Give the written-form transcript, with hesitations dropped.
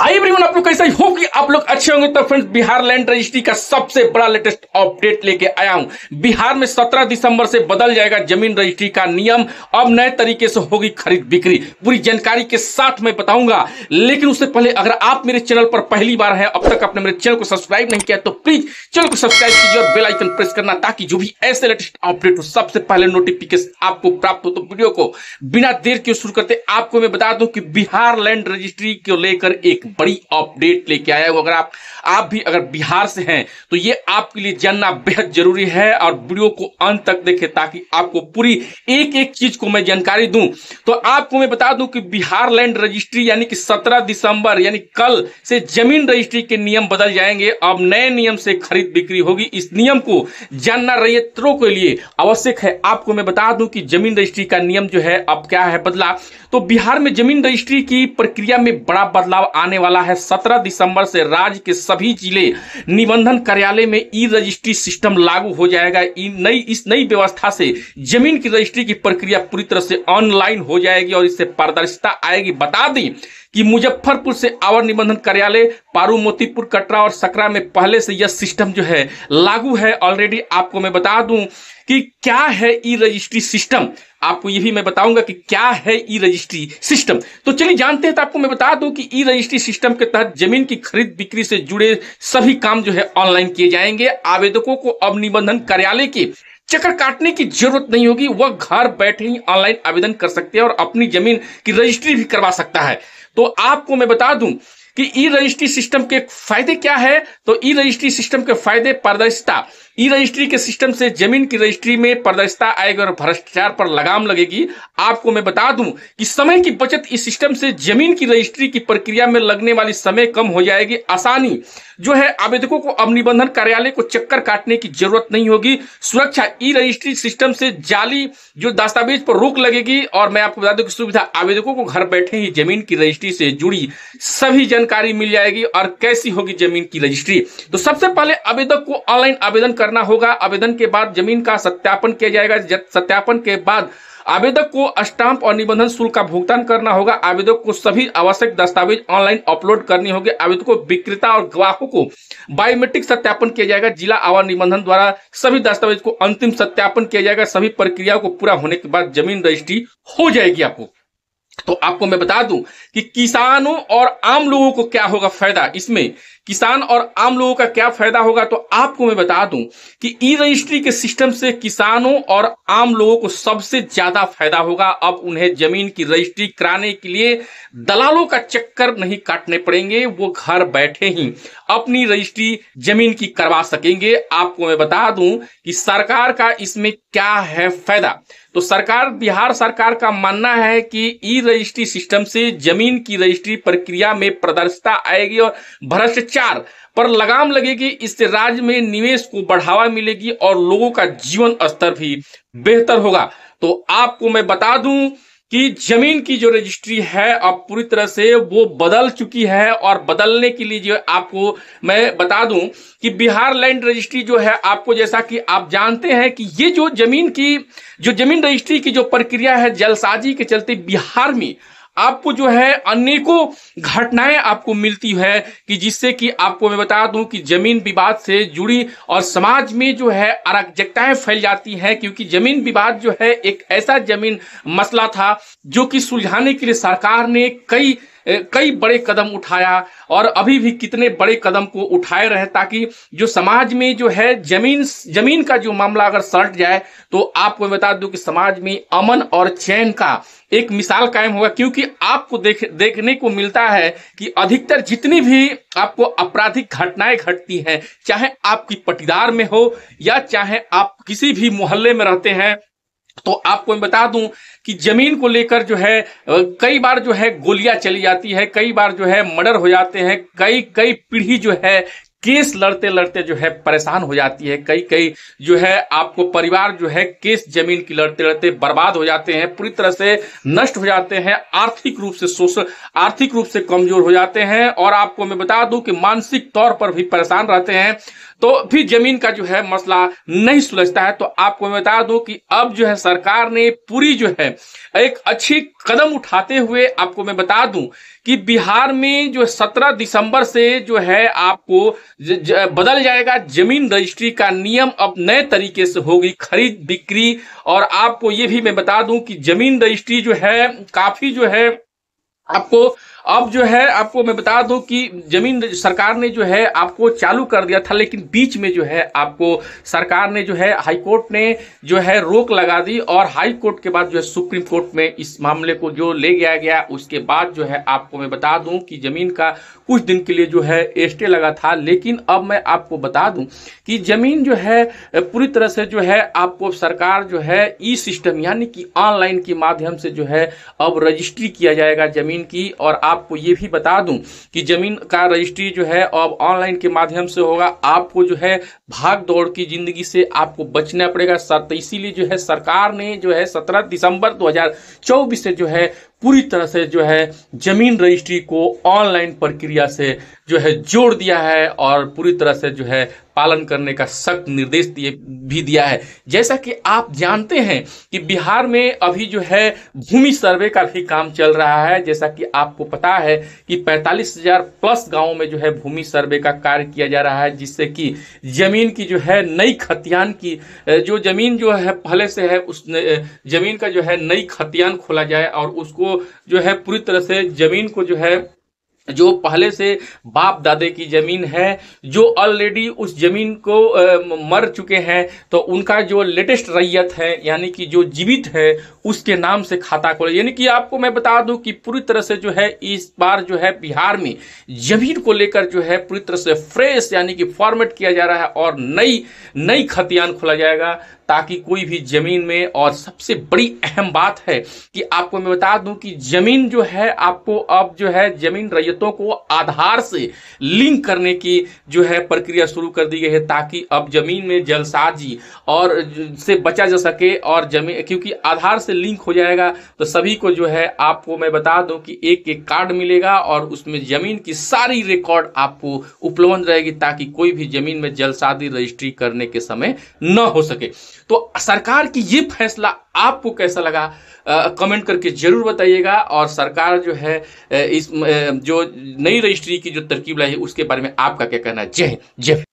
Hi everyone, आप लोग कैसे हो कि आप लोग अच्छे होंगे। तो फ्रेंड्स, बिहार लैंड रजिस्ट्री का सबसे बड़ा लेटेस्ट अपडेट लेके आया हूं। बिहार में 17 दिसंबर से बदल जाएगा जमीन रजिस्ट्री का नियम। अब नए तरीके से होगी खरीद बिक्री, पूरी जानकारी के साथ मैं बताऊंगा। लेकिन उससे पहले अगर आप मेरे चैनल पर पहली बार हैं, अब तक आपने मेरे चैनल को सब्सक्राइब नहीं किया तो प्लीज चैनल को सब्सक्राइब कीजिए और बेल आइकन प्रेस करना, ताकि जो भी ऐसे लेटेस्ट अपडेट हो सबसे पहले नोटिफिकेशन आपको प्राप्त हो। तो वीडियो को बिना देर के शुरू करते आपको मैं बता दूं कि बिहार लैंड रजिस्ट्री को लेकर एक बड़ी अपडेट लेके आया हूं। अगर आप भी अगर बिहार से हैं तो ये आपके लिए जानना बेहद जरूरी है, और वीडियो को अंत तक देखें ताकि आपको पूरी एक एक चीज को मैं जानकारी दूं। तो आपको मैं बता दूं कि बिहार लैंड रजिस्ट्री यानी कि 17 दिसंबर यानी कल से जमीन रजिस्ट्री के नियम बदल जाएंगे। अब नए नियम से खरीद बिक्री होगी। इस नियम को जानना रैयतों के लिए आवश्यक है। आपको मैं बता दूं कि जमीन रजिस्ट्री का नियम जो है अब क्या है बदला। तो बिहार में जमीन रजिस्ट्री की प्रक्रिया में बड़ा बदलाव आने वाला है। 17 दिसंबर से राज्य के सभी जिले निबंधन कार्यालय में ई रजिस्ट्री सिस्टम लागू हो जाएगा। इस नई व्यवस्था से जमीन की रजिस्ट्री की प्रक्रिया पूरी तरह से ऑनलाइन हो जाएगी और इससे पारदर्शिता आएगी। बता दें कि मुजफ्फरपुर से आवर निबंधन कार्यालय, पारू, मोतीपुर, कटरा और सकरा में पहले से यह सिस्टम जो है लागू है ऑलरेडी। आपको मैं बता दूं कि क्या है ई रजिस्ट्री सिस्टम, आपको ये भी मैं बताऊंगा कि क्या है ई रजिस्ट्री सिस्टम। तो चलिए जानते हैं। तो आपको मैं बता दूं कि ई रजिस्ट्री सिस्टम के तहत जमीन की खरीद बिक्री से जुड़े सभी काम जो है ऑनलाइन किए जाएंगे। आवेदकों को अब निबंधन कार्यालय के चक्कर काटने की जरूरत नहीं होगी। वह घर बैठे ही ऑनलाइन आवेदन कर सकते हैं और अपनी जमीन की रजिस्ट्री भी करवा सकता है। तो आपको मैं बता दूं कि ई रजिस्ट्री सिस्टम के फायदे क्या है। तो ई रजिस्ट्री सिस्टम के फायदे: पारदर्शिता। ई रजिस्ट्री के सिस्टम से जमीन की रजिस्ट्री में पारदर्शिता आएगी और भ्रष्टाचार पर लगाम लगेगी। आपको मैं बता दूं कि समय की बचत। इस सिस्टम से जमीन की रजिस्ट्री की प्रक्रिया में लगने वाली समय कम हो जाएगी। आसानी जो है, आवेदकों को अब निबंधन कार्यालय को चक्कर काटने की जरूरत नहीं होगी। सुरक्षा: ई रजिस्ट्री सिस्टम से जाली जो दस्तावेज पर रोक लगेगी। और मैं आपको बता दूं कि सुविधा: आवेदकों को घर बैठे ही जमीन की रजिस्ट्री से जुड़ी सभी जानकारी मिल जाएगी। और कैसी होगी जमीन की रजिस्ट्री? तो सबसे पहले आवेदक को ऑनलाइन आवेदन करना होगा। आवेदन के बाद जमीन का सत्यापन किया जाएगा। सत्यापन के बाद आवेदक को स्टाम्प और निबंधन शुल्क का भुगतान करना होगा। आवेदक को सभी आवश्यक दस्तावेज ऑनलाइन अपलोड करनी होगी। आवेदकों, विक्रेता और ग्राहकों को बायोमेट्रिक सत्यापन किया जाएगा। जिला आवास निबंधन द्वारा सभी दस्तावेज को अंतिम सत्यापन किया जाएगा। सभी प्रक्रियाओं को पूरा होने के बाद जमीन रजिस्ट्री हो जाएगी। तो आपको मैं बता दूं कि किसानों और आम लोगों को क्या होगा फायदा। इसमें किसान और आम लोगों का क्या फायदा होगा, तो आपको मैं बता दूं कि ई रजिस्ट्री के सिस्टम से किसानों और आम लोगों को सबसे ज्यादा फायदा होगा। अब उन्हें जमीन की रजिस्ट्री कराने के लिए दलालों का चक्कर नहीं काटने पड़ेंगे। वो घर बैठे ही अपनी रजिस्ट्री जमीन की करवा सकेंगे। आपको मैं बता दूं कि सरकार का इसमें क्या है फायदा। तो बिहार सरकार का मानना है कि ई रजिस्ट्री सिस्टम से जमीन की रजिस्ट्री प्रक्रिया में पारदर्शिता आएगी और भ्रष्टाचार पर लगाम लगेगी। इससे राज्य में निवेश को बढ़ावा मिलेगी और लोगों का जीवन स्तर भी बेहतर होगा। तो आपको मैं बता दूं कि जमीन की जो रजिस्ट्री है अब पूरी तरह से वो बदल चुकी है। और बदलने के लिए जो आपको मैं बता दूं कि बिहार लैंड रजिस्ट्री जो है, आपको जैसा कि आप जानते हैं कि ये जो जमीन रजिस्ट्री की जो प्रक्रिया है, जलसाजी के चलते बिहार में आपको जो है अनेकों घटनाएं आपको मिलती है कि जिससे कि आपको मैं बता दूं कि जमीन विवाद से जुड़ी और समाज में जो है अराजकताएं फैल जाती हैं। क्योंकि जमीन विवाद जो है एक ऐसा जमीन मसला था जो कि सुलझाने के लिए सरकार ने कई बड़े कदम उठाया और अभी भी कितने बड़े कदम को उठाए रहे, ताकि जो समाज में जो है जमीन का जो मामला अगर सलट जाए तो आपको बता दूं कि समाज में अमन और चैन का एक मिसाल कायम होगा। क्योंकि आपको देखने को मिलता है कि अधिकतर जितनी भी आपको आपराधिक घटनाएं घटती हैं, चाहे आपकी पटीदार में हो या चाहे आप किसी भी मोहल्ले में रहते हैं, तो आपको मैं बता दूं कि जमीन को लेकर जो है कई बार जो है गोलियां चली जाती है, कई बार जो है मर्डर हो जाते हैं, कई पीढ़ी जो है केस लड़ते लड़ते जो है परेशान हो जाती है। कई जो है आपको परिवार जो है केस जमीन की लड़ते लड़ते बर्बाद हो जाते हैं, पूरी तरह से नष्ट हो जाते हैं, आर्थिक रूप से कमजोर हो जाते हैं। और आपको मैं बता दूं कि मानसिक तौर पर भी परेशान रहते हैं। तो भी जमीन का जो है मसला नहीं सुलझता है। तो आपको मैं बता दूं कि अब जो है सरकार ने पूरी जो है एक अच्छी कदम उठाते हुए आपको मैं बता दूं कि बिहार में जो 17 दिसंबर से जो है आपको बदल जाएगा जमीन रजिस्ट्री का नियम। अब नए तरीके से होगी खरीद बिक्री। और आपको ये भी मैं बता दूं कि जमीन रजिस्ट्री जो है काफी जो है आपको अब जो है आपको मैं बता दूं कि जमीन सरकार ने जो है आपको चालू कर दिया था, लेकिन बीच में जो है आपको सरकार ने जो है हाई कोर्ट ने जो है रोक लगा दी। और हाई कोर्ट के बाद जो है सुप्रीम कोर्ट में इस मामले को जो ले गया गया, उसके बाद जो है आपको मैं बता दूं कि जमीन का कुछ दिन के लिए जो है स्टे लगा था। लेकिन अब मैं आपको बता दूं कि जमीन जो है पूरी तरह से जो है आपको सरकार जो है ई सिस्टम यानी कि ऑनलाइन के माध्यम से जो है अब रजिस्ट्री किया जाएगा जमीन की। और आपको ये भी बता दूं कि जमीन का रजिस्ट्री जो है अब ऑनलाइन के माध्यम से होगा। आपको जो है भाग दौड़ की जिंदगी से आपको बचना पड़ेगा। तो इसीलिए जो है सरकार ने जो है 17 दिसंबर 2024 से जो है पूरी तरह से जो है जमीन रजिस्ट्री को ऑनलाइन प्रक्रिया से जो है जोड़ दिया है और पूरी तरह से जो है पालन करने का सख्त निर्देश दिया है। जैसा कि आप जानते हैं कि बिहार में अभी जो है भूमि सर्वे का भी काम चल रहा है। जैसा कि आपको पता है कि 45,000 प्लस गांवों में जो है भूमि सर्वे का कार्य किया जा रहा है, जिससे कि जमीन की जो है नई खतियान की जो जमीन जो है पहले से है उस जमीन का जो है नई खतियान खोला जाए और उसको जो है पूरी तरह से जमीन को जो है जो पहले से बाप दादे की जमीन है जो ऑलरेडी उस जमीन को मर चुके हैं, तो उनका जो लेटेस्ट रैयत है यानी कि जो जीवित है उसके नाम से खाता खोले। यानी कि आपको मैं बता दूं कि पूरी तरह से जो है इस बार जो है बिहार में जमीन को लेकर जो है पूरी तरह से फ्रेश यानी कि फॉर्मेट किया जा रहा है और नई खतियान खोला जाएगा ताकि कोई भी जमीन में। और सबसे बड़ी अहम बात है कि आपको मैं बता दूं कि जमीन जो है आपको अब जो है जमीन रैयतों को आधार से लिंक करने की जो है प्रक्रिया शुरू कर दी गई है, ताकि अब जमीन में जलसाजी और से बचा जा सके। और जमीन क्योंकि आधार से लिंक हो जाएगा तो सभी को जो है आपको मैं बता दूं कि एक एक कार्ड मिलेगा और उसमें जमीन की सारी रिकॉर्ड आपको उपलब्ध रहेगी, ताकि कोई भी जमीन में जलसाजी रजिस्ट्री करने के समय न हो सके। तो सरकार की ये फैसला आपको कैसा लगा कमेंट करके जरूर बताइएगा। और सरकार जो है इस जो नई रजिस्ट्री की जो तरकीब लाई है उसके बारे में आपका क्या कहना है। जय हिंद, जय।